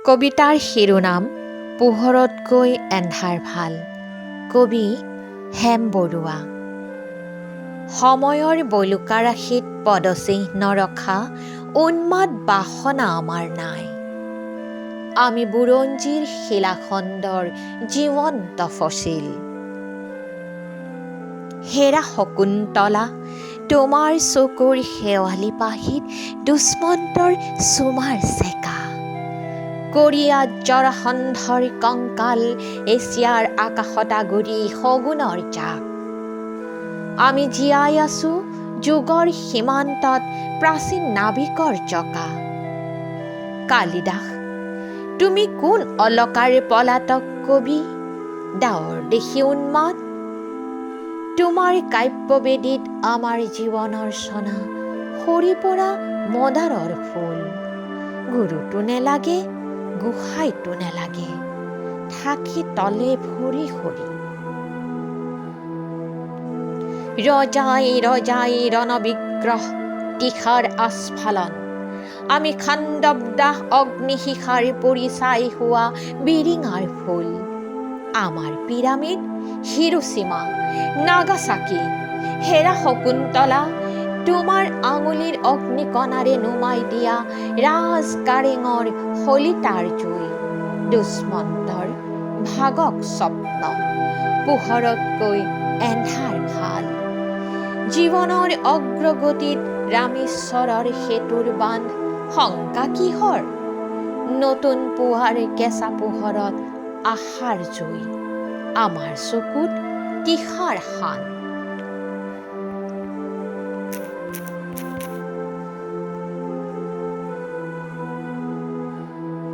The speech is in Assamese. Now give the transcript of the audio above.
কবিতাৰ শিৰোনাম পোহৰতকৈ এন্ধাৰ ভাল। কবি হেম বৰুৱা। সময়ৰ বলুকাৰাশিত পদচিহ্ন ৰখা উন্মাদ বাসনা আমাৰ নাই। আমি বুৰঞ্জীৰ শিলাখণ্ডৰ জীৱন্ত ফচিল। হেৰা শকুন্তলা, তোমাৰ চকুৰ শেৱালি পাহিত দুষ্মন্তৰ চুমাৰ চেকা। কোৰিয়া জৰাসন্ধৰ কংকাল, এছিয়াৰ আকাশত আগুৰি শগুনৰ জাক। আমি জীয়াই আছো যুগৰ সীমান্তত প্ৰাচীন নাবিকৰ জকা। কালিদাস, তুমি কোন অলকাৰ পলাতক কবি, ডাৱৰ দেখি উন্মাদ? তোমাৰ কাব্যবেদীত আমাৰ জীৱনৰ চনা সৰি পৰা মদাৰৰ ফুল। গুৰুটো নেলাগে, গোসাঁইটো নেলাগে, থাকি তলে ভৰি সৰি। ৰজাই ৰজাই ৰণবিগ্ৰহ তীখাৰ আস্ফালন, আমি খাণ্ডৱদাহ অগ্নিশিখাৰ পৰিচাই হোৱা বিৰিঙাৰ ফুল। আমাৰ পিৰামিড, হিৰোশ্বিমা, নাগাচাকি, হেৰা শকুন্তলা, তোমাৰ আঙুলিৰ অগ্নিকণাৰে নুমাই দিয়া ৰাজ কাৰেঙৰ শলিতাৰ জুই। দুষ্মন্তৰ ভাগক স্বপ্ন, পোহৰতকৈ এন্ধাৰ ভাল। জীৱনৰ অগ্ৰগতিত ৰামেশ্বৰৰ সেতুৰ বান্ধ, শংকা কিহৰ? নতুন পুৱাৰ কেঁচা পোহৰত আশাৰ জুই, আমাৰ চকুত তীখাৰ শান।